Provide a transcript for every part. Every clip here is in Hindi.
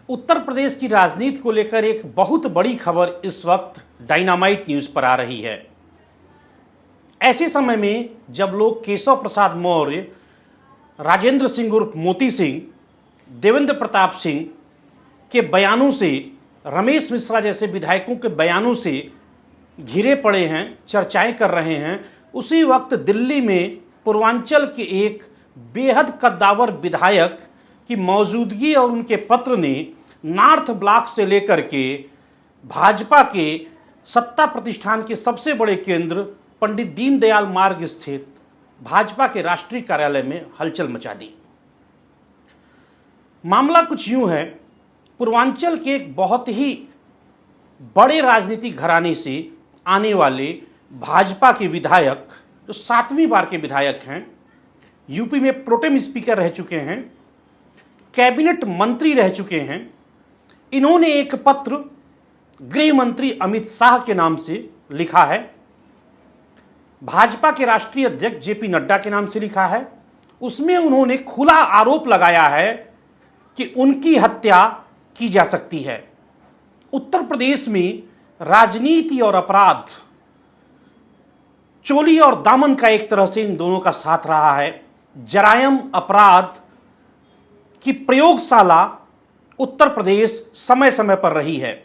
उत्तर प्रदेश की राजनीति को लेकर एक बहुत बड़ी खबर इस वक्त डायनामाइट न्यूज पर आ रही है। ऐसे समय में जब लोग केशव प्रसाद मौर्य, राजेंद्र सिंह उर्फ मोती सिंह, देवेंद्र प्रताप सिंह के बयानों से, रमेश मिश्रा जैसे विधायकों के बयानों से घिरे पड़े हैं, चर्चाएं कर रहे हैं, उसी वक्त दिल्ली में पूर्वांचल के एक बेहद कद्दावर विधायक की मौजूदगी और उनके पत्र ने नॉर्थ ब्लॉक से लेकर के भाजपा के सत्ता प्रतिष्ठान के सबसे बड़े केंद्र पंडित दीनदयाल मार्ग स्थित भाजपा के राष्ट्रीय कार्यालय में हलचल मचा दी। मामला कुछ यूं है, पूर्वांचल के एक बहुत ही बड़े राजनीतिक घराने से आने वाले भाजपा के विधायक, जो 7वीं बार के विधायक हैं, यूपी में प्रोटेम स्पीकर रह चुके हैं, कैबिनेट मंत्री रह चुके हैं, इन्होंने एक पत्र गृह मंत्री अमित शाह के नाम से लिखा है, भाजपा के राष्ट्रीय अध्यक्ष जेपी नड्डा के नाम से लिखा है। उसमें उन्होंने खुला आरोप लगाया है कि उनकी हत्या की जा सकती है। उत्तर प्रदेश में राजनीति और अपराध, चोली और दामन का एक तरह से इन दोनों का साथ रहा है। जरायम अपराध की प्रयोगशाला उत्तर प्रदेश समय समय पर रही है।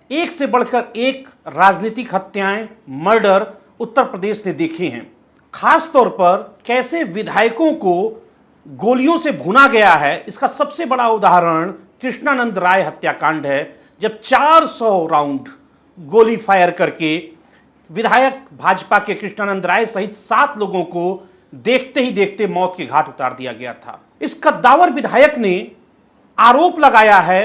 एक से बढ़कर एक राजनीतिक हत्याएं, मर्डर उत्तर प्रदेश ने देखे हैं। खास तौर पर कैसे विधायकों को गोलियों से भुना गया है, इसका सबसे बड़ा उदाहरण कृष्णानंद राय हत्याकांड है, जब 400 राउंड गोली फायर करके विधायक भाजपा के कृष्णानंद राय सहित 7 लोगों को देखते ही देखते मौत के घाट उतार दिया गया था। इस कद्दावर विधायक ने आरोप लगाया है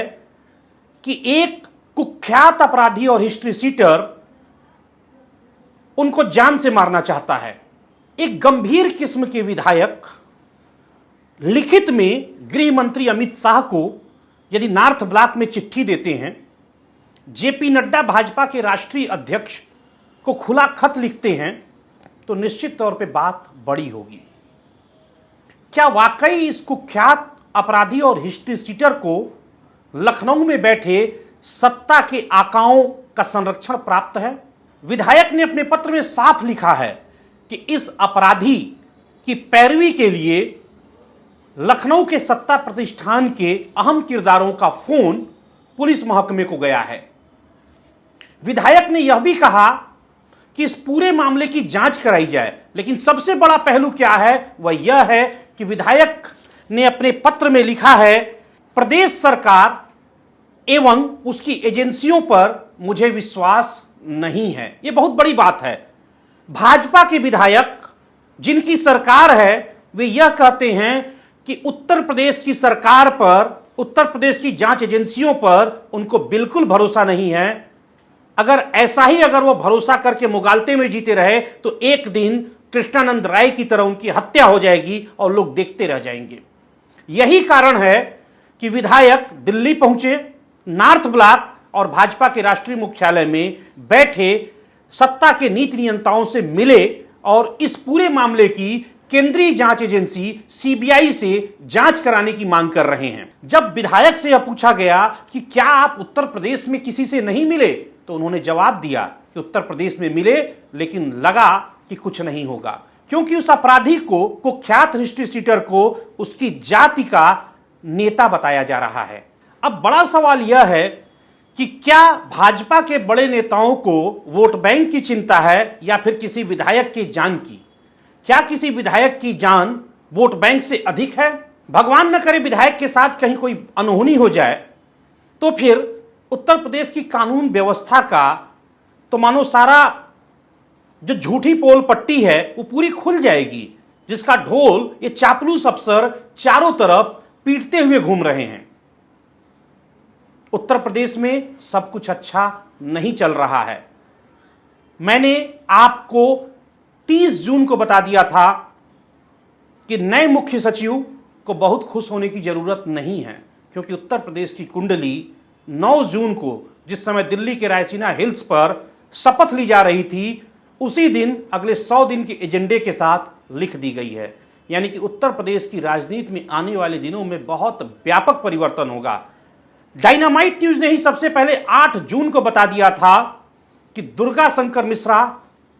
कि एक कुख्यात अपराधी और हिस्ट्री सीटर उनको जान से मारना चाहता है। एक गंभीर किस्म के विधायक लिखित में गृह मंत्री अमित शाह को यदि नॉर्थ ब्लॉक में चिट्ठी देते हैं, जेपी नड्डा भाजपा के राष्ट्रीय अध्यक्ष को खुला खत लिखते हैं, तो निश्चित तौर पे बात बड़ी होगी। क्या वाकई इस कुख्यात अपराधी और हिस्ट्री सीटर को लखनऊ में बैठे सत्ता के आकाओं का संरक्षण प्राप्त है? विधायक ने अपने पत्र में साफ लिखा है कि इस अपराधी की पैरवी के लिए लखनऊ के सत्ता प्रतिष्ठान के अहम किरदारों का फोन पुलिस महकमे को गया है। विधायक ने यह भी कहा कि इस पूरे मामले की जांच कराई जाए, लेकिन सबसे बड़ा पहलू क्या है, वह यह है कि विधायक ने अपने पत्र में लिखा है, प्रदेश सरकार एवं उसकी एजेंसियों पर मुझे विश्वास नहीं है। यह बहुत बड़ी बात है। भाजपा के विधायक जिनकी सरकार है, वे यह कहते हैं कि उत्तर प्रदेश की सरकार पर, उत्तर प्रदेश की जांच एजेंसियों पर उनको बिल्कुल भरोसा नहीं है। अगर ऐसा ही अगर वो भरोसा करके मुगालते में जीते रहे तो एक दिन कृष्णानंद राय की तरह उनकी हत्या हो जाएगी और लोग देखते रह जाएंगे। यही कारण है कि विधायक दिल्ली पहुंचे, नॉर्थ ब्लॉक और भाजपा के राष्ट्रीय मुख्यालय में बैठे सत्ता के नीति नियंताओं से मिले और इस पूरे मामले की केंद्रीय जांच एजेंसी सीबीआई से जांच कराने की मांग कर रहे हैं। जब विधायक से यह पूछा गया कि क्या आप उत्तर प्रदेश में किसी से नहीं मिले, तो उन्होंने जवाब दिया कि उत्तर प्रदेश में मिले, लेकिन लगा कि कुछ नहीं होगा, क्योंकि उस अपराधी को, कुख्यात हिस्ट्री सीटर को, उसकी जाति का नेता बताया जा रहा है। अब बड़ा सवाल यह है कि क्या भाजपा के बड़े नेताओं को वोट बैंक की चिंता है या फिर किसी विधायक की जान की? क्या किसी विधायक की जान वोट बैंक से अधिक है? भगवान न करे विधायक के साथ कहीं कोई अनहोनी हो जाए तो फिर उत्तर प्रदेश की कानून व्यवस्था का तो मानो सारा जो झूठी पोल पट्टी है वो पूरी खुल जाएगी, जिसका ढोल ये चापलूस अफसर चारों तरफ पीटते हुए घूम रहे हैं। उत्तर प्रदेश में सब कुछ अच्छा नहीं चल रहा है। मैंने आपको 30 जून को बता दिया था कि नए मुख्य सचिव को बहुत खुश होने की जरूरत नहीं है, क्योंकि उत्तर प्रदेश की कुंडली 9 जून को, जिस समय दिल्ली के रायसीना हिल्स पर शपथ ली जा रही थी, उसी दिन अगले 100 दिन के एजेंडे के साथ लिख दी गई है। यानी कि उत्तर प्रदेश की राजनीति में आने वाले दिनों में बहुत व्यापक परिवर्तन होगा। डायनामाइट न्यूज ने ही सबसे पहले 8 जून को बता दिया था कि दुर्गा शंकर मिश्रा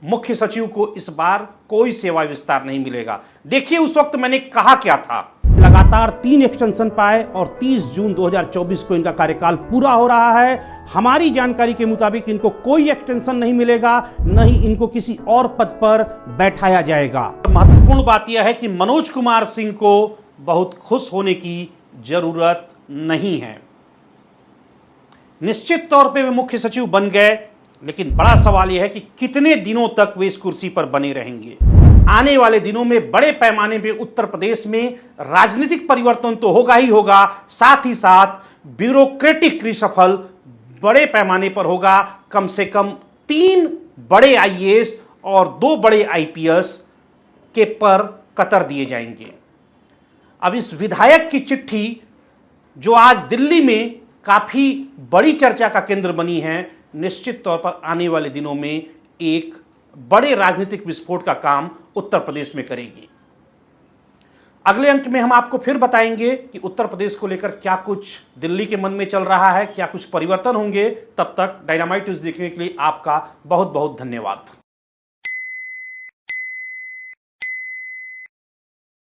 मुख्य सचिव को इस बार कोई सेवा विस्तार नहीं मिलेगा। देखिए उस वक्त मैंने कहा क्या था। लगातार 3 एक्सटेंशन पाए और 30 जून 2024 को इनका कार्यकाल पूरा हो रहा है। हमारी जानकारी के मुताबिक इनको कोई एक्सटेंशन नहीं मिलेगा, न ही इनको किसी और पद पर बैठाया जाएगा। महत्वपूर्ण बात यह है कि मनोज कुमार सिंह को बहुत खुश होने की जरूरत नहीं है। निश्चित तौर पे वे मुख्य सचिव बन गए, लेकिन बड़ा सवाल यह है कि कितने दिनों तक वे इस कुर्सी पर बने रहेंगे। आने वाले दिनों में बड़े पैमाने पे उत्तर प्रदेश में राजनीतिक परिवर्तन तो होगा ही होगा, साथ ही साथ ब्यूरोक्रेटिक रिशफल बड़े पैमाने पर होगा। कम से कम 3 बड़े आईएएस और 2 बड़े आईपीएस के पर कतर दिए जाएंगे। अब इस विधायक की चिट्ठी जो आज दिल्ली में काफी बड़ी चर्चा का केंद्र बनी है, निश्चित तौर पर आने वाले दिनों में एक बड़े राजनीतिक विस्फोट का काम उत्तर प्रदेश में करेगी। अगले अंक में हम आपको फिर बताएंगे कि उत्तर प्रदेश को लेकर क्या कुछ दिल्ली के मन में चल रहा है, क्या कुछ परिवर्तन होंगे। तब तक डायनामाइट न्यूज देखने के लिए आपका बहुत बहुत धन्यवाद।